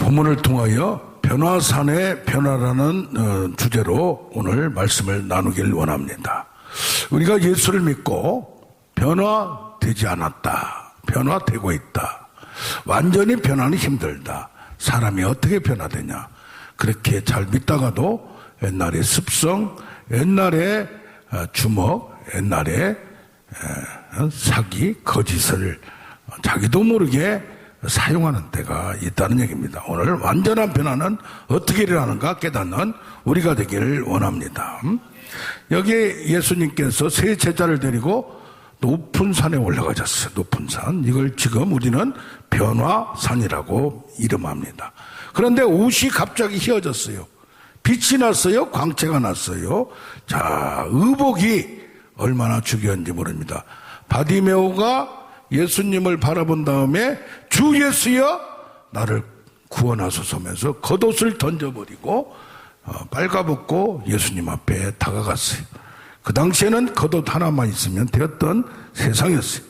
본문을 통하여 변화산의 변화라는 주제로 오늘 말씀을 나누길 원합니다. 우리가 예수를 믿고 변화되지 않았다, 변화되고 있다, 완전히 변화는 힘들다, 사람이 어떻게 변화되냐, 그렇게 잘 믿다가도 옛날의 습성, 옛날의 주먹, 옛날의 사기, 거짓을 자기도 모르게 사용하는 때가 있다는 얘기입니다. 오늘 완전한 변화는 어떻게 일어나는가 깨닫는 우리가 되기를 원합니다. 여기 예수님께서 세 제자를 데리고 높은 산에 올라가셨어요. 높은 산. 이걸 지금 우리는 변화산이라고 이름합니다. 그런데 옷이 갑자기 휘어졌어요. 빛이 났어요. 광채가 났어요. 자, 의복이 얼마나 중요한지 모릅니다. 바디메오가 예수님을 바라본 다음에 주 예수여 나를 구원하소서면서 겉옷을 던져버리고 빨가벗고 예수님 앞에 다가갔어요. 그 당시에는 겉옷 하나만 있으면 되었던 세상이었어요.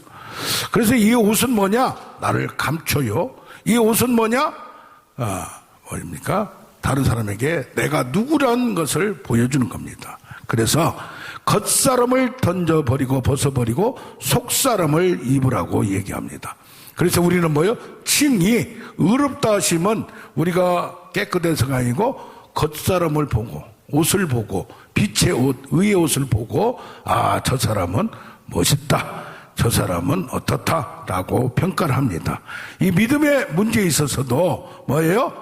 그래서 이 옷은 뭐냐? 나를 감춰요. 이 옷은 뭐냐? 뭡니까? 다른 사람에게 내가 누구라는 것을 보여주는 겁니다. 그래서 겉사람을 던져버리고 벗어버리고 속사람을 입으라고 얘기합니다. 그래서 우리는 뭐요? 칭이 의롭다 하심은 우리가 깨끗해서가 아니고 겉사람을 보고 옷을 보고 빛의 옷, 의의 옷을 보고 저 사람은 멋있다, 저 사람은 어떻다라고 평가를 합니다. 이 믿음의 문제에 있어서도 뭐예요?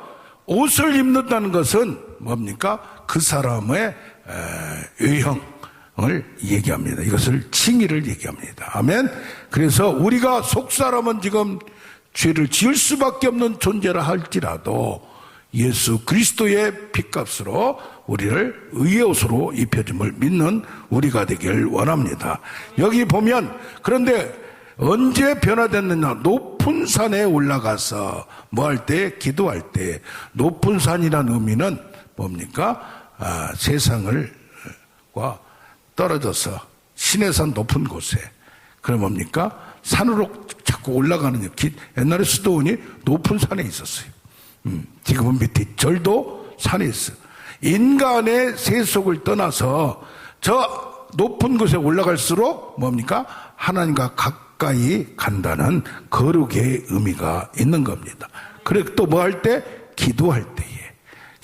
옷을 입는다는 것은 뭡니까? 그 사람의 외형을 얘기합니다. 이것을 칭의를 얘기합니다. 아멘. 그래서 우리가 속사람은 지금 죄를 지을 수밖에 없는 존재라 할지라도 예수 그리스도의 핏값으로 우리를 의의 옷으로 입혀줌을 믿는 우리가 되길 원합니다. 여기 보면 그런데 언제 변화됐느냐? 높은 산에 올라가서 뭐 할 때? 기도할 때. 높은 산이라는 의미는 뭡니까? 세상과 떨어져서 신의 산 높은 곳에. 그럼 뭡니까? 산으로 자꾸 올라가는 옛날에 수도원이 높은 산에 있었어요. 지금은 밑에 절도 산에 있어요. 인간의 세속을 떠나서 저 높은 곳에 올라갈수록 뭡니까? 하나님과 가까이 간다는 거룩의 의미가 있는 겁니다. 그래 또 뭐 할 때? 기도할 때에.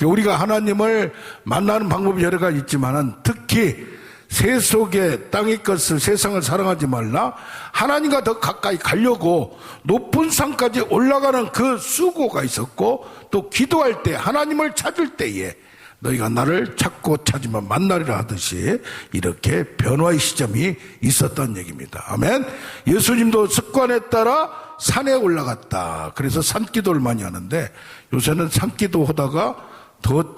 우리가 하나님을 만나는 방법이 여러 가지 있지만은 특히 세속의 땅의 것을 세상을 사랑하지 말라. 하나님과 더 가까이 가려고 높은 산까지 올라가는 그 수고가 있었고 또 기도할 때 하나님을 찾을 때에 너희가 나를 찾고 찾으면 만나리라 하듯이 이렇게 변화의 시점이 있었다는 얘기입니다. 아멘. 예수님도 습관에 따라 산에 올라갔다. 그래서 산기도를 많이 하는데 요새는 산기도 하다가 더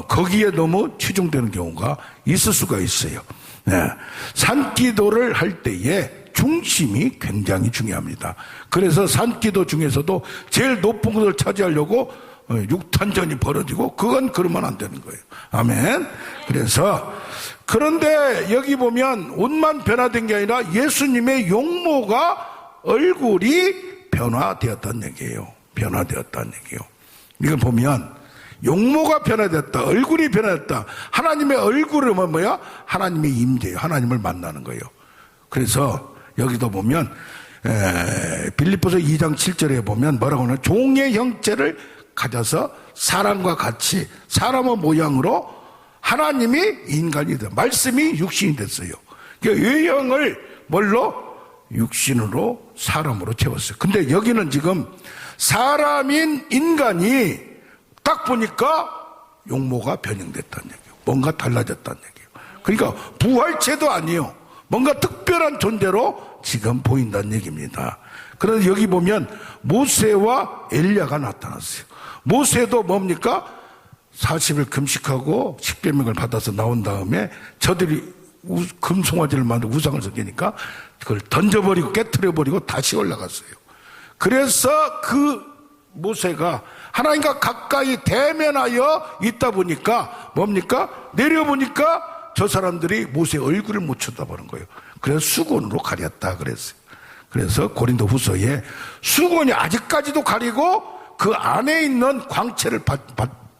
거기에 너무 치중되는 경우가 있을 수가 있어요. 네. 산기도를 할 때에 중심이 굉장히 중요합니다. 그래서 산기도 중에서도 제일 높은 것을 차지하려고 육탄전이 벌어지고 그건 그러면 안 되는 거예요. 아멘. 그래서 그런데 여기 보면 옷만 변화된 게 아니라 예수님의 용모가 얼굴이 변화되었다는 얘기예요. 변화되었다는 얘기예요. 이걸 보면 용모가 변화됐다, 얼굴이 변화됐다. 하나님의 얼굴은 뭐야? 하나님의 임재예요. 하나님을 만나는 거예요. 그래서 여기도 보면 빌립보서 2장 7절에 보면 뭐라고 하나? 종의 형체를 가져서 사람과 같이 사람의 모양으로 하나님이 인간이 됐어요. 말씀이 육신이 됐어요. 그러니까 외형을 뭘로? 육신으로 사람으로 채웠어요. 근데 여기는 지금 사람인 인간이 딱 보니까 용모가 변형됐다는 얘기예요. 뭔가 달라졌다는 얘기예요. 그러니까 부활체도 아니에요. 뭔가 특별한 존재로 지금 보인다는 얘기입니다. 그런데 여기 보면 모세와 엘리야가 나타났어요. 모세도 뭡니까? 40일 금식하고 십계명을 받아서 나온 다음에 저들이 금송아지를 만들고 우상을 섬기니까 그걸 던져버리고 깨트려버리고 다시 올라갔어요. 그래서 그 모세가 하나님과 가까이 대면하여 있다 보니까 뭡니까? 내려보니까 저 사람들이 모세의 얼굴을 못 쳐다보는 거예요. 그래서 수건으로 가렸다 그랬어요. 그래서 고린도 후서에 수건이 아직까지도 가리고 그 안에 있는 광채를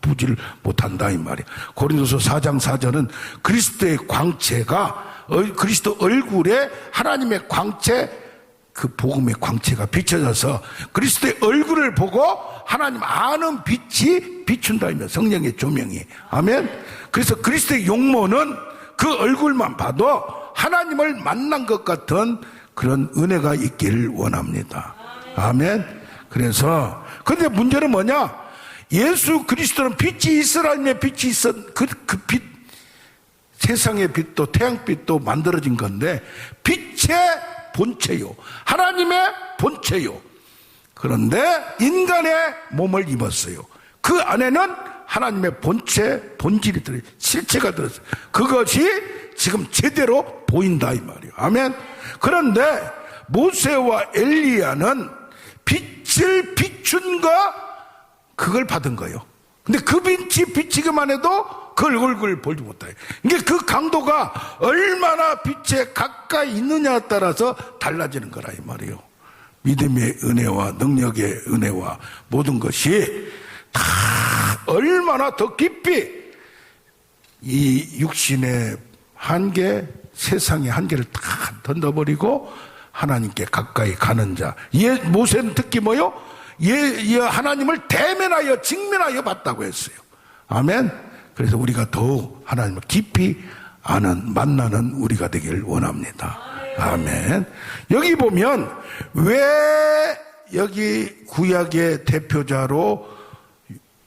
보지를 못한다 이 말이에요. 고린도서 4장 4절은 그리스도의 광채가 그리스도 얼굴에 하나님의 광채, 그 복음의 광채가 비춰져서 그리스도의 얼굴을 보고 하나님 아는 빛이 비춘다며, 성령의 조명이. 아멘. 그래서 그리스도의 용모는 그 얼굴만 봐도 하나님을 만난 것 같은 그런 은혜가 있기를 원합니다. 아멘. 그래서 근데 문제는 뭐냐? 예수 그리스도는 빛이 이스라엘의 빛이 있었, 그 빛, 세상의 빛도 태양빛도 만들어진 건데 빛의 본체요, 하나님의 본체요. 그런데 인간의 몸을 입었어요. 그 안에는 하나님의 본체, 본질이 들어요. 실체가 들었어요. 그것이 지금 제대로 보인다 이 말이에요. 아멘. 그런데 모세와 엘리야는 빛을 비춘 거, 그걸 받은 거예요. 근데 그 빛이 비치기만 해도 그 얼굴을 보지 못해요. 이게 그 강도가 얼마나 빛에 가까이 있느냐에 따라서 달라지는 거라 이 말이에요. 믿음의 은혜와 능력의 은혜와 모든 것이 다 얼마나 더 깊이 이 육신의 한계, 세상의 한계를 다 던져버리고 하나님께 가까이 가는 자. 모세는 특히 뭐요? 하나님을 대면하여 직면하여 봤다고 했어요. 아멘. 그래서 우리가 더욱 하나님을 깊이 아는, 만나는 우리가 되길 원합니다. 아멘. 여기 보면 왜 여기 구약의 대표자로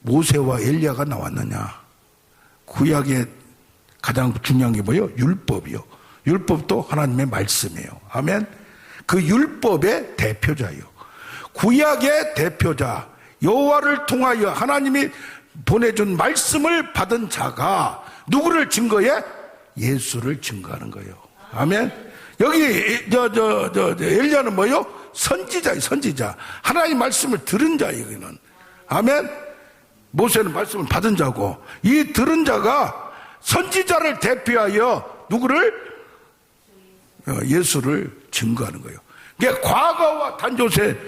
모세와 엘리야가 나왔느냐? 구약의 가장 중요한 게 뭐예요? 율법이요. 율법도 하나님의 말씀이에요. 아멘. 그 율법의 대표자예요. 구약의 대표자, 여호와를 통하여 하나님이 보내준 말씀을 받은 자가 누구를 증거해? 예수를 증거하는 거예요. 아멘. 여기 엘리야는 뭐예요? 선지자예요. 선지자. 하나님 말씀을 들은 자예요. 여기는. 아멘. 모세는 말씀을 받은 자고, 이 들은 자가 선지자를 대표하여 누구를? 예수를 증거하는 거예요. 그러니까 과거와 단조세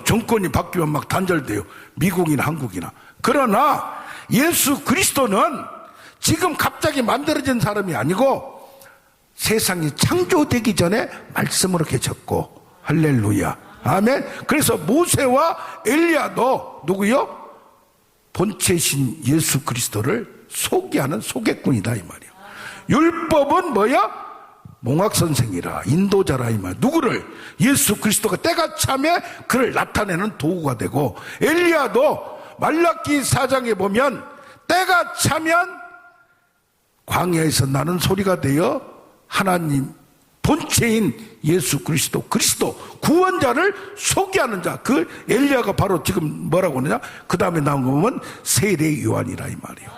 정권이 바뀌면 막 단절돼요. 미국이나 한국이나. 그러나 예수 그리스도는 지금 갑자기 만들어진 사람이 아니고 세상이 창조되기 전에 말씀으로 계셨고, 할렐루야. 아멘. 그래서 모세와 엘리야도 누구요? 본체신 예수 그리스도를 소개하는 소개꾼이다 이 말이에요. 율법은 뭐야? 몽학선생이라, 인도자라 이 말. 누구를? 예수 그리스도가 때가 차면 그를 나타내는 도구가 되고, 엘리야도 말라기 4장에 보면 때가 차면 광야에서 나는 소리가 되어 하나님 본체인 예수 그리스도 구원자를 소개하는 자, 그 엘리야가 바로 지금 뭐라고 하느냐? 그 다음에 나온 거 보면 세례 요한이라 이 말이에요.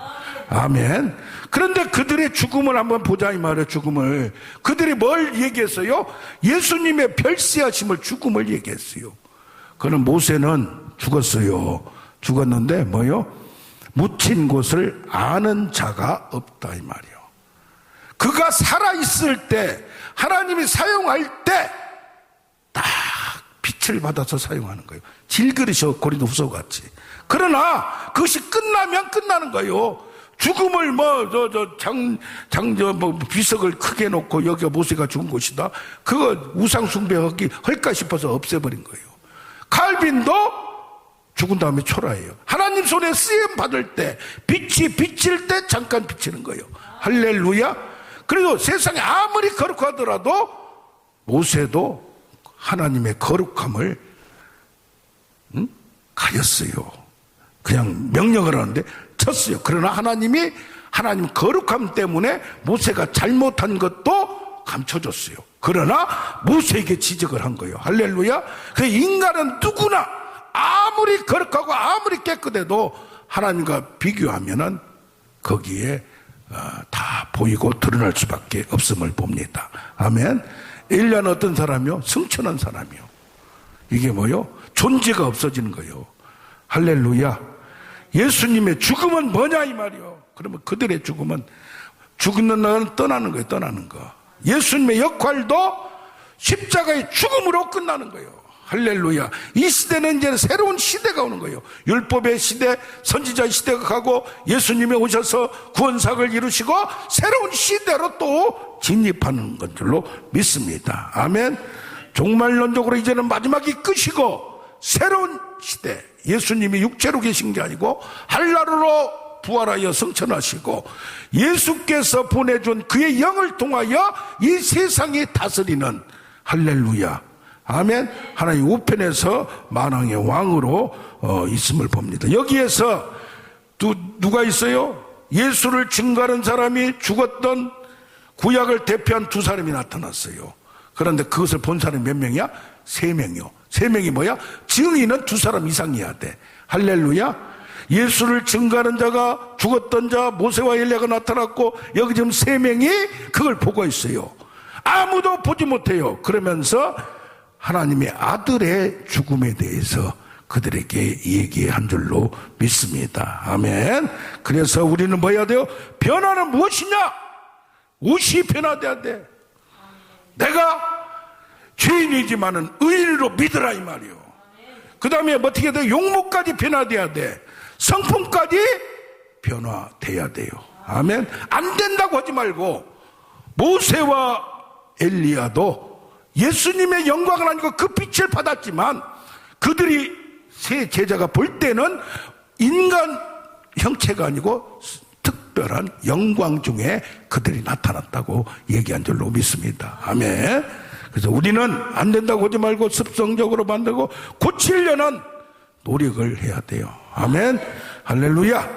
아멘. 그런데 그들의 죽음을 한번 보자 이 말이에요. 죽음을. 그들이 뭘 얘기했어요? 예수님의 별세하심을, 죽음을 얘기했어요. 그는 모세는 죽었어요. 죽었는데 뭐요? 묻힌 곳을 아는 자가 없다 이 말이에요. 그가 살아있을 때, 하나님이 사용할 때 딱 빛을 받아서 사용하는 거예요. 질그릇이요, 고린도후서 같이. 그러나 그것이 끝나면 끝나는 거예요. 죽음을 비석을 크게 놓고 여기가 모세가 죽은 곳이다, 그거 우상숭배하기 할까 싶어서 없애버린 거예요. 칼빈도 죽은 다음에 초라해요. 하나님 손에 쓰임 받을 때, 빛이 비칠 때 잠깐 비치는 거예요. 할렐루야. 그래도 세상에 아무리 거룩하더라도 모세도 하나님의 거룩함을 가렸어요. 그냥 명령을 하는데 쳤어요. 그러나 하나님 거룩함 때문에 모세가 잘못한 것도 감춰줬어요. 그러나 모세에게 지적을 한 거예요. 할렐루야. 그 인간은 누구나 아무리 거룩하고 아무리 깨끗해도 하나님과 비교하면은 거기에 다 보이고 드러날 수밖에 없음을 봅니다. 아멘. 엘리야는 어떤 사람이요? 승천한 사람이요. 이게 뭐요? 존재가 없어지는 거예요. 할렐루야. 예수님의 죽음은 뭐냐 이 말이요. 그러면 그들의 죽음은, 죽는 날은 떠나는 거예요. 떠나는 거. 예수님의 역할도 십자가의 죽음으로 끝나는 거예요. 할렐루야. 이 시대는 이제 새로운 시대가 오는 거예요. 율법의 시대, 선지자의 시대가 가고 예수님이 오셔서 구원사역을 이루시고 새로운 시대로 또 진입하는 건 줄로 믿습니다. 아멘. 종말론적으로 이제는 마지막이 끝이고 새로운 시대, 예수님이 육체로 계신 게 아니고 한나라로 부활하여 승천하시고 예수께서 보내준 그의 영을 통하여 이 세상이 다스리는, 할렐루야, 아멘, 하나님 우편에서 만왕의 왕으로 있음을 봅니다. 여기에서 누가 있어요? 예수를 증거하는 사람이 죽었던 구약을 대표한 두 사람이 나타났어요. 그런데 그것을 본 사람이 몇 명이야? 3명이요. 3명이 뭐야? 증인은 2사람 이상이어야 돼. 할렐루야. 예수를 증거하는 자가, 죽었던 자, 모세와 엘리야가 나타났고 여기 지금 3명이 그걸 보고 있어요. 아무도 보지 못해요. 그러면서 하나님의 아들의 죽음에 대해서 그들에게 얘기한 줄로 믿습니다. 아멘. 그래서 우리는 뭐 해야 돼요? 변화는 무엇이냐? 무엇이 변화돼야 돼? 내가 죄인이지만은 의인으로 믿으라, 이 말이요. 그 다음에 어떻게 돼? 용모까지 변화돼야 돼. 성품까지 변화돼야 돼요. 아멘. 안 된다고 하지 말고, 모세와 엘리야도 예수님의 영광을 아니고 그 빛을 받았지만 그들이 세 제자가 볼 때는 인간 형체가 아니고 특별한 영광 중에 그들이 나타났다고 얘기한 줄로 믿습니다. 아멘. 그래서 우리는 안 된다고 하지 말고 습성적으로 만들고 고치려는 노력을 해야 돼요. 아멘. 할렐루야.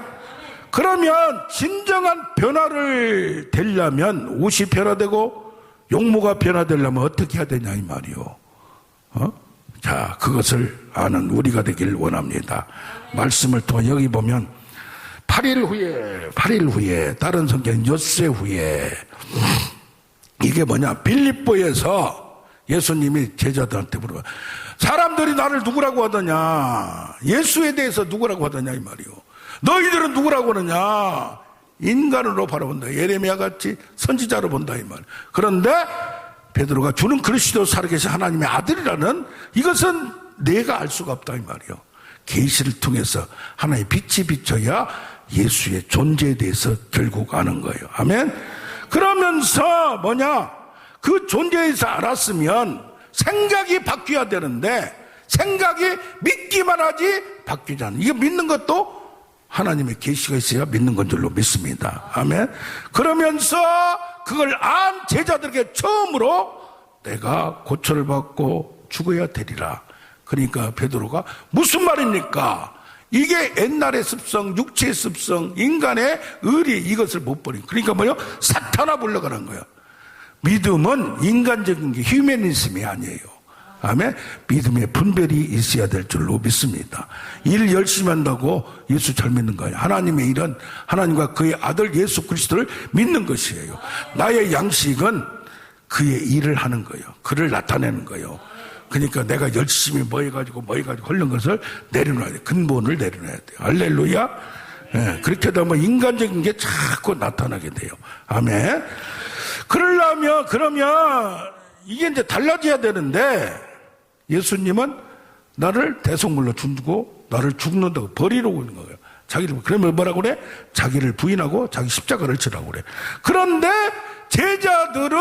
그러면 진정한 변화를 되려면 옷이 변화되고 용모가 변화되려면 어떻게 해야 되냐, 이 말이요. 자, 그것을 아는 우리가 되길 원합니다. 말씀을 통해 여기 보면 8일 후에 다른 성경은 엿새 후에, 이게 뭐냐, 빌립보에서 예수님이 제자들한테 물어봐. 사람들이 나를 누구라고 하더냐, 예수에 대해서 누구라고 하더냐, 이 말이요. 너희들은 누구라고 하느냐? 인간으로 바라본다. 예레미야 같이 선지자로 본다, 이 말. 그런데 베드로가 주는 그리스도 살아계신 하나님의 아들이라는 이것은 내가 알 수가 없다, 이 말이요. 계시를 통해서 하나의 빛이 비춰야 예수의 존재에 대해서 결국 아는 거예요. 아멘. 그러면서 뭐냐, 그 존재에서 알았으면 생각이 바뀌어야 되는데 생각이 믿기만 하지 바뀌지 않아. 이거 믿는 것도 하나님의 계시가 있어야 믿는 건 줄로 믿습니다. 아멘. 그러면서 그걸 안 제자들에게 처음으로 내가 고초를 받고 죽어야 되리라. 그러니까 베드로가 무슨 말입니까? 이게 옛날의 습성, 육체의 습성, 인간의 의리, 이것을 못 버린. 그러니까 뭐요? 사탄아 불러가는 거예요. 믿음은 인간적인 게 휴머니즘이 아니에요. 아멘. 믿음의 분별이 있어야 될 줄로 믿습니다. 일 열심히 한다고 예수 잘 믿는 거예요. 하나님의 일은 하나님과 그의 아들 예수 그리스도를 믿는 것이에요. 나의 양식은 그의 일을 하는 거예요. 그를 나타내는 거예요. 그러니까 내가 열심히 뭐 해가지고 하는 것을 내려놔야 돼. 근본을 내려놔야 돼요. 할렐루야. 네, 그렇게 되면 인간적인 게 자꾸 나타나게 돼요. 아멘. 그러면 이게 이제 달라져야 되는데, 예수님은 나를 대속물로 주고 나를 죽는다고 버리려고 하는 거예요. 자기를. 그러면 뭐라고 그래? 자기를 부인하고 자기 십자가를 지라고 그래. 그런데 제자들은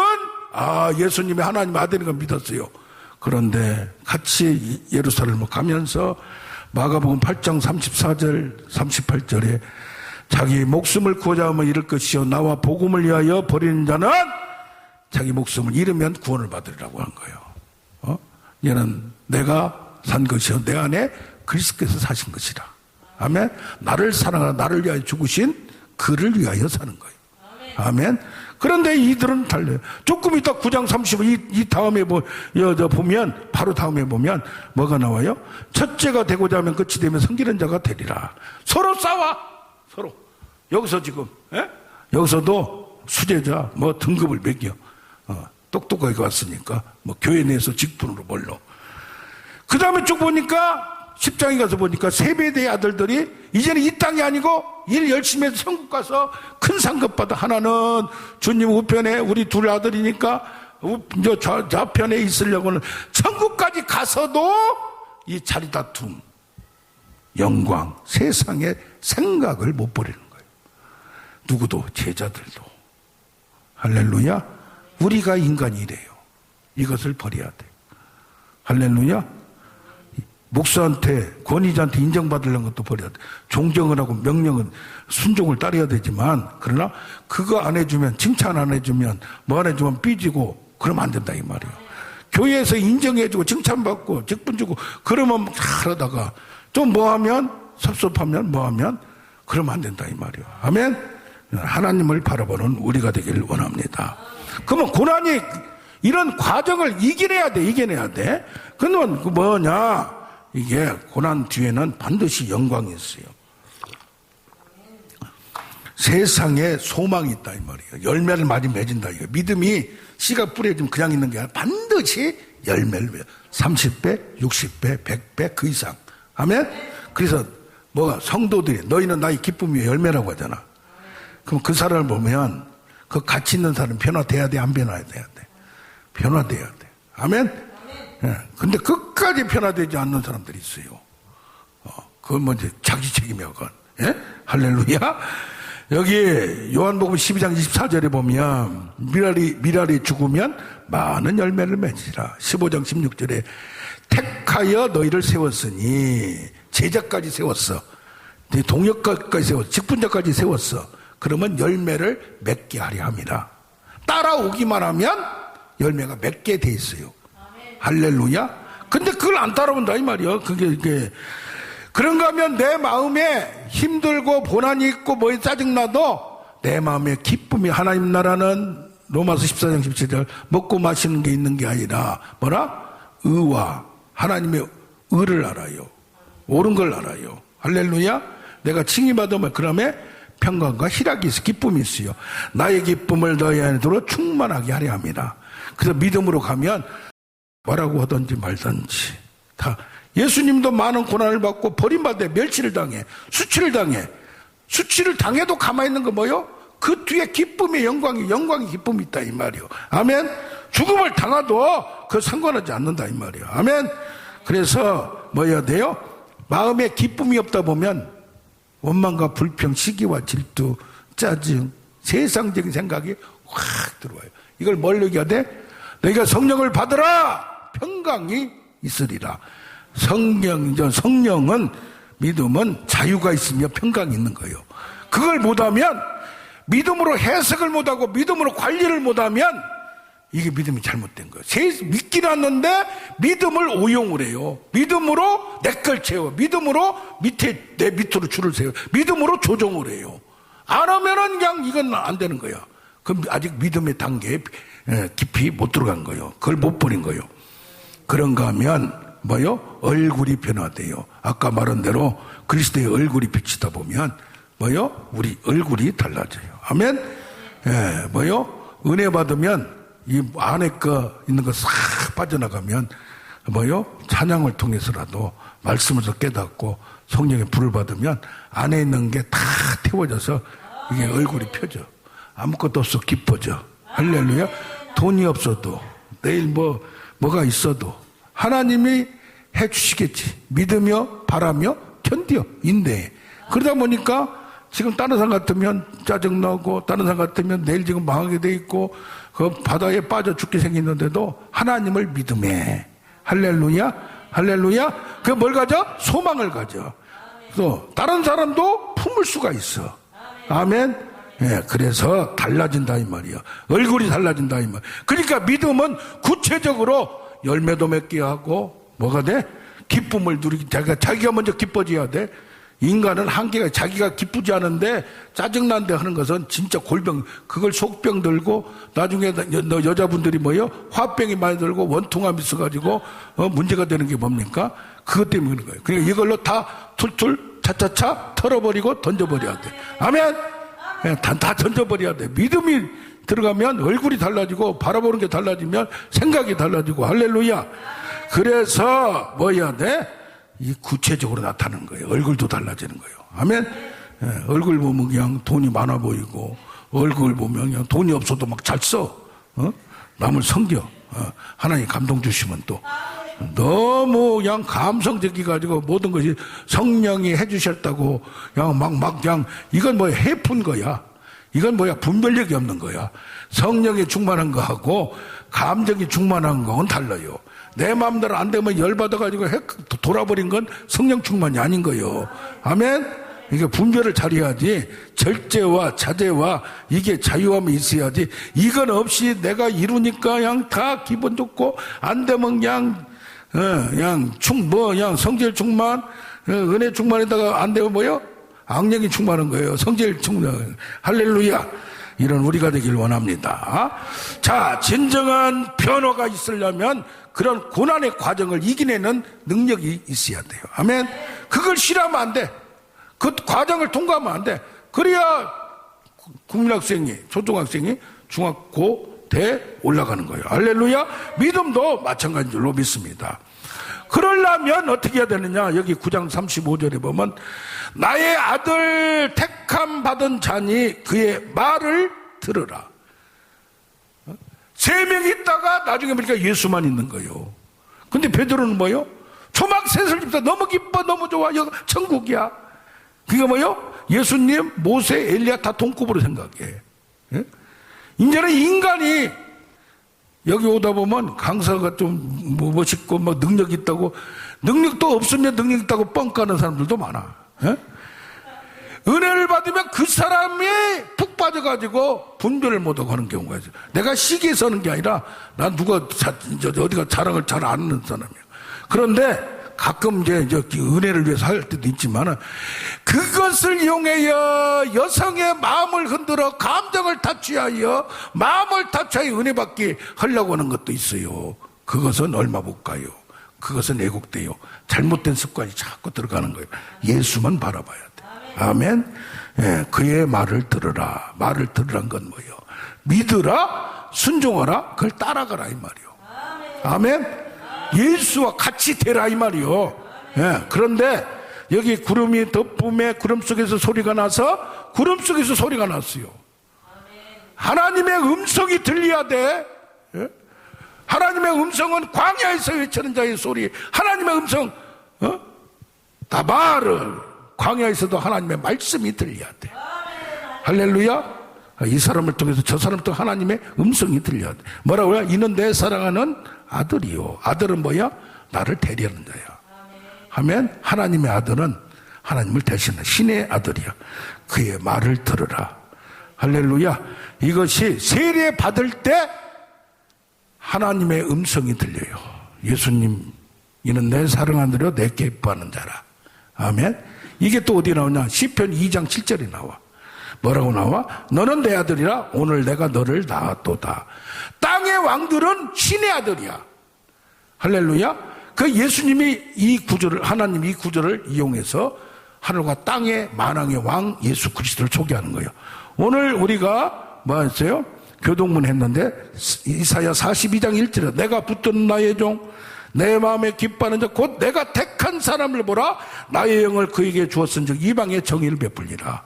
예수님이 하나님 아들인 걸 믿었어요. 그런데 같이 예루살렘을 가면서 마가복음 8장 34절 38절에 자기 목숨을 구하자 하면 잃을 것이요 나와 복음을 위하여 버리는 자는 자기 목숨을 잃으면 구원을 받으리라고 한 거예요. 얘는 내가 산 것이요 내 안에 그리스도께서 사신 것이라. 아멘. 나를 사랑하라, 나를 위하여 죽으신 그를 위하여 사는 거예요. 아멘. 그런데 이들은 달라요. 조금 이따 9장 35, 이 다음에 보면, 바로 다음에 보면 뭐가 나와요? 첫째가 되고자 하면 끝이 되면 성기는 자가 되리라. 서로 싸워. 서로. 여기서 지금, 여기서도 수제자, 등급을 매겨. 똑똑하게 왔으니까, 교회 내에서 직분으로 몰로. 그 다음에 쭉 보니까, 10장에 가서 보니까 세베대의 아들들이 이제는 이 땅이 아니고 일 열심히 해서 천국 가서 큰 상급 받아. 하나는 주님 우편에 우리 둘 아들이니까 좌편에 있으려고는 천국까지 가서도 이 자리다툼, 영광, 세상의 생각을 못 버리는 거예요. 누구도, 제자들도. 할렐루야. 우리가 인간이 이래요. 이것을 버려야 돼. 할렐루야. 목사한테, 권위자한테 인정받으려는 것도 버려야 돼. 존경을 하고 명령은 순종을 따라야 되지만, 그러나 그거 안 해주면, 칭찬 안 해주면, 뭐 안 해주면 삐지고 그러면 안 된다 이 말이에요. 교회에서 인정해주고 칭찬받고 직분 주고 그러면 잘하다가 좀 뭐하면, 섭섭하면 뭐하면 그러면 안 된다 이 말이에요. 아멘. 하나님을 바라보는 우리가 되기를 원합니다. 그러면 고난이, 이런 과정을 이겨내야 돼. 그러면 그 뭐냐, 이게 고난 뒤에는 반드시 영광이 있어요. 세상에 소망이 있다 이 말이에요. 열매를 많이 맺은다 이거. 믿음이 씨가 뿌려지면 그냥 있는 게 아니라 반드시 열매를 맺어요. 30배, 60배, 100배 그 이상. 아멘. 그래서 뭐가, 성도들이 너희는 나의 기쁨의 열매라고 하잖아. 그럼 그 사람을 보면 그 가치 있는 사람 변화돼야 돼, 안 변화돼야 돼? 변화돼야 돼. 아멘. 예. 근데 끝까지 변화되지 않는 사람들이 있어요. 그건 먼저 자기 책임이야, 그건. 예? 할렐루야. 여기 요한복음 12장 24절에 보면 미랄이 죽으면 많은 열매를 맺으리라. 15장 16절에 택하여 너희를 세웠으니, 제자까지 세웠어. 동역까지 세웠어. 직분자까지 세웠어. 그러면 열매를 맺게 하려 함이라. 따라오기만 하면 열매가 맺게 돼 있어요. 할렐루야. 근데 그걸 안 따라온다 이 말이야. 그게 그런가 하면 내 마음에 힘들고 고난이 있고 뭐에 짜증나도 내 마음에 기쁨이, 하나님 나라는 로마서 14장 17절 먹고 마시는 게 있는 게 아니라 뭐라? 의와 하나님의 의를 알아요. 옳은 걸 알아요. 할렐루야. 내가 칭의받으면 그러면 평강과 희락이 있어, 기쁨이 있어요. 나의 기쁨을 너희 안에 들어 충만하게 하려 합니다. 그래서 믿음으로 가면 뭐라고 하든지 말든지 다. 예수님도 많은 고난을 받고 버림받아 멸치를 당해, 수치를 당해도 가만히 있는 거 뭐요? 그 뒤에 기쁨의 영광이 기쁨이 있다 이 말이요. 아멘. 죽음을 당해도 그 상관하지 않는다 이 말이요. 아멘. 그래서 뭐 해야 돼요? 마음에 기쁨이 없다 보면 원망과 불평, 시기와 질투, 짜증, 세상적인 생각이 확 들어와요. 이걸 뭘 얘기해야 돼? 너희가 성령을 받으라, 평강이 있으리라. 성령은, 믿음은 자유가 있으며 평강이 있는 거예요. 그걸 못하면, 믿음으로 해석을 못하고 믿음으로 관리를 못하면 이게 믿음이 잘못된 거예요. 믿기는 않는데 믿음을 오용을 해요. 믿음으로 내 걸 채워, 믿음으로 내 밑으로 줄을 세워, 믿음으로 조정을 해요. 안 하면은 그냥 이건 안 되는 거야. 그럼 아직 믿음의 단계에 깊이 못 들어간 거예요. 그걸 못 버린 거예요. 그런가 하면 뭐요? 얼굴이 변화돼요. 아까 말한 대로 그리스도의 얼굴이 비치다 보면 뭐요? 우리 얼굴이 달라져요. 아멘. 예, 뭐요? 은혜 받으면 이 안에 거 있는 거 싹 빠져나가면 뭐요? 찬양을 통해서라도 말씀을 깨닫고 성령의 불을 받으면 안에 있는 게 다 태워져서 이게 얼굴이 펴져. 아무것도 없어 기뻐져. 할렐루야. 돈이 없어도 내일 뭐가 있어도 하나님이 해주시겠지. 믿으며 바라며 견뎌 인내해. 그러다 보니까 지금 다른 사람 같으면 짜증나고 다른 사람 같으면 내일 지금 망하게 돼 있고 그 바다에 빠져 죽게 생겼는데도 하나님을 믿음에. 할렐루야. 할렐루야. 그 뭘 가져? 소망을 가져. 또 다른 사람도 품을 수가 있어. 아멘. 예, 그래서 달라진다 이 말이야. 얼굴이 달라진다 이 말. 그러니까 믿음은 구체적으로 열매도 맺게 하고 뭐가 돼? 기쁨을 누리기. 자기가 먼저 기뻐져야 돼. 인간은 한계가, 자기가 기쁘지 않은데 짜증난데 하는 것은 진짜 골병, 그걸 속병 들고 나중에 여자분들이 뭐요? 화병이 많이 들고 원통함 있어가지고 문제가 되는 게 뭡니까? 그것 때문에 그런 거예요. 그러니까 이걸로 다 툴툴 차차차 털어버리고 던져버려야 돼. 아멘. 다 던져버려야 돼. 믿음이 들어가면 얼굴이 달라지고 바라보는 게 달라지면 생각이 달라지고. 할렐루야. 그래서 뭐 해야 돼? 이 구체적으로 나타나는 거예요. 얼굴도 달라지는 거예요. 아멘. 예, 얼굴 보면 그냥 돈이 많아 보이고 얼굴 보면 그냥 돈이 없어도 막 잘 써. 남을 섬겨. 하나님 감동 주시면 또 너무 그냥 감성적이 가지고 모든 것이 성령이 해주셨다고 그냥 막 그냥 이건 뭐야 해픈 거야. 이건 뭐야 분별력이 없는 거야. 성령이 충만한 거하고 감정이 충만한 거는 달라요. 내 마음대로 안 되면 열받아가지고 돌아버린 건 성령 충만이 아닌 거예요. 아멘? 이게 분별을 잘해야지. 절제와 자제와 이게 자유함이 있어야지. 이건 없이 내가 이루니까 그냥 다 기분 좋고 안 되면 그냥 그냥 성질 충만, 은혜 충만에다가 안 되면 뭐요? 악령이 충만한 거예요. 성질 충만. 할렐루야. 이런 우리가 되길 원합니다. 자, 진정한 변화가 있으려면 그런 고난의 과정을 이겨내는 능력이 있어야 돼요. 아멘. 그걸 싫어하면 안 돼. 그 과정을 통과하면 안 돼. 그래야 국민학생이, 초등학생이 중학고, 대 올라가는 거예요. 할렐루야. 믿음도 마찬가지로 믿습니다. 그러려면 어떻게 해야 되느냐. 여기 9장 35절에 보면 나의 아들 택함 받은 자니 그의 말을 들으라. 3명이 있다가 나중에 보니까 예수만 있는 거예요. 근데 베드로는 뭐요? 초막셋을 집사 너무 기뻐 너무 좋아 여기 천국이야. 그게 뭐요? 예수님, 모세, 엘리야 다 동급으로 생각해. 예? 이제는 인간이 여기 오다 보면 강사가 좀 멋있고 뭐 능력 있다고 능력도 없으면 능력 있다고 뻥 까는 사람들도 많아. 예? 은혜를 받으면 그 사람이 푹 빠져가지고 분별을 못하고 하는 경우가 있어요. 내가 시기에 서는 게 아니라 난 누가 어디가 자랑을 잘 안 하는 사람이에요. 그런데 가끔 이제 은혜를 위해서 할 때도 있지만 그것을 이용하여 여성의 마음을 흔들어 감정을 타취하여 마음을 타취하여 은혜 받기 하려고 하는 것도 있어요. 그것은 얼마 못 가요. 그것은 애국돼요. 잘못된 습관이 자꾸 들어가는 거예요. 예수만 바라봐야 돼. 아멘. 예, 그의 말을 들으라. 말을 들으란 건 뭐예요? 믿으라, 순종하라, 그걸 따라가라 이 말이요. 아멘. 예수와 같이 되라 이 말이요. 예, 그런데 여기 구름이 덮음에 구름 속에서 소리가 나서 구름 속에서 소리가 났어요. 하나님의 음성이 들려야 돼. 예? 하나님의 음성은 광야에서 외치는 자의 소리. 하나님의 음성 다바를 광야에서도 하나님의 말씀이 들려야 돼. 할렐루야. 이 사람을 통해서 저 사람을 통해 하나님의 음성이 들려야 돼. 뭐라고요? 이는 내 사랑하는 아들이요. 아들은 뭐야? 나를 대리하는 자야. 하면 하나님의 아들은 하나님을 대신하는 신의 아들이야. 그의 말을 들으라. 할렐루야. 이것이 세례 받을 때 하나님의 음성이 들려요. 예수님, 이는 내 사랑하는 아들이요 내 기뻐하는 자라. 아멘. 이게 또 어디 나오냐? 시편 2장 7절에 나와. 뭐라고 나와? 너는 내 아들이라 오늘 내가 너를 낳았도다. 땅의 왕들은 신의 아들이야. 할렐루야. 그 예수님이 이 구절을, 하나님이 이 구절을 이용해서 하늘과 땅의 만왕의 왕 예수 그리스도를 소개하는 거예요. 오늘 우리가 뭐 했어요? 교동문 했는데 이사야 42장 1절에 내가 붙든 나의 종 내 마음에 기뻐하는 자 곧 내가 택한 사람을 보라. 나의 영을 그에게 주었은즉 이방의 정의를 베풀리라.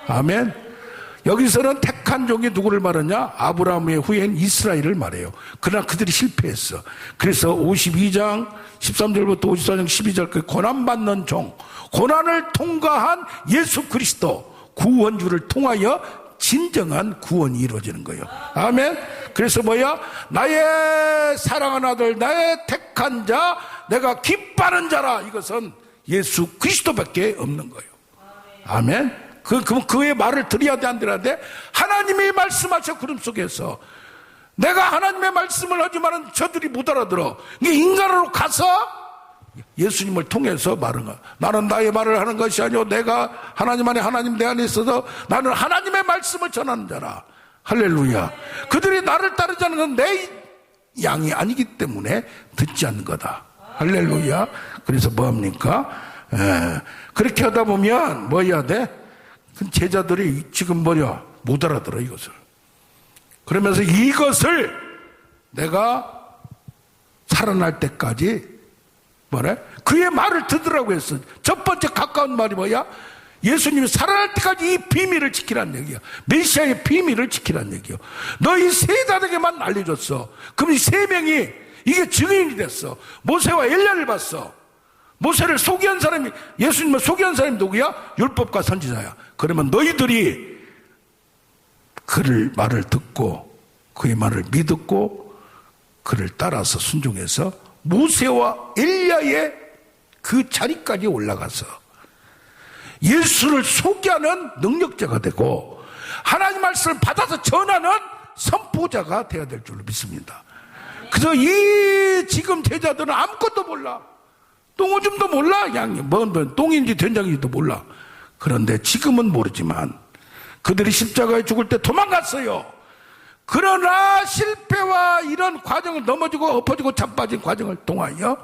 아멘. 여기서는 택한 종이 누구를 말하냐? 아브라함의 후예인 이스라엘을 말해요. 그러나 그들이 실패했어. 그래서 52장 13절부터 54장 12절까지 고난받는 종, 고난을 통과한 예수 그리스도 구원주를 통하여 진정한 구원이 이루어지는 거예요. 아멘. 그래서 뭐야? 나의 사랑하는 아들, 나의 택한 자, 내가 기뻐하는 자라. 이것은 예수 그리스도밖에 없는 거예요. 아멘. 그럼 그의 말을 들어야 돼, 안 들어야 돼? 하나님이 말씀하셔, 구름 속에서. 내가 하나님의 말씀을 하지만은 저들이 못 알아들어. 이게 인간으로 가서 예수님을 통해서 말은 거야. 나는 나의 말을 하는 것이 아니오. 내가 하나님 안에 하나님 내 안에 있어서 나는 하나님의 말씀을 전하는 자라. 할렐루야. 그들이 나를 따르지 않는 건 내 양이 아니기 때문에 듣지 않는 거다. 할렐루야. 그래서 뭐합니까? 그렇게 하다 보면 뭐 해야 돼? 제자들이 지금 뭐냐? 못 알아들어 이것을. 그러면서 이것을 내가 살아날 때까지 뭐래? 그의 말을 듣으라고 했어. 첫 번째 가까운 말이 뭐야? 예수님이 살아날 때까지 이 비밀을 지키라는 얘기야. 메시아의 비밀을 지키라는 얘기야. 너희 세 자들에게만 알려줬어. 그럼 이 세 명이 이게 증인이 됐어. 모세와 엘리야를 봤어. 모세를 소개한 사람이, 예수님을 소개한 사람이 누구야? 율법과 선지자야. 그러면 너희들이 그를 말을 듣고 그의 말을 믿었고 그를 따라서 순종해서 모세와 엘리야의 그 자리까지 올라가서 예수를 소개하는 능력자가 되고 하나님 말씀을 받아서 전하는 선포자가 되어야 될 줄로 믿습니다. 그래서 이 지금 제자들은 아무것도 몰라. 똥오줌도 몰라. 양념 뭐 똥인지 된장인지도 몰라. 그런데 지금은 모르지만 그들이 십자가에 죽을 때 도망갔어요. 그러나 실패와 이런 과정을 넘어지고 엎어지고 자빠진 과정을 통하여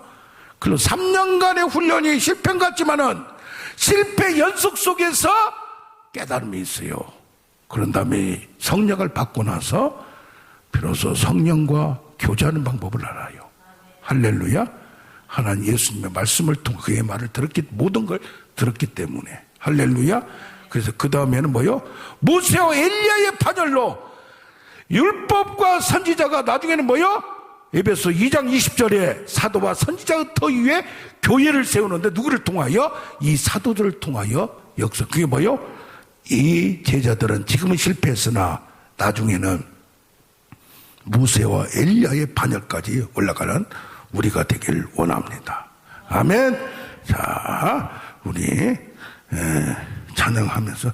그리고 3년간의 훈련이 실패 같지만은 실패 연속 속에서 깨달음이 있어요. 그런 다음에 성령을 받고 나서 비로소 성령과 교제하는 방법을 알아요. 할렐루야. 하나님 예수님의 말씀을 통해 그의 말을 모든 걸 들었기 때문에 할렐루야. 그래서 그 다음에는 뭐요? 모세와 엘리야의 파멸로 율법과 선지자가 나중에는 뭐요? 에베소 2장 20절에 사도와 선지자의 터 위에 교회를 세우는데 누구를 통하여? 이 사도들을 통하여 역사. 그게 뭐요? 이 제자들은 지금은 실패했으나 나중에는 모세와 엘리야의 반열까지 올라가는 우리가 되길 원합니다. 아멘. 자, 우리 찬양하면서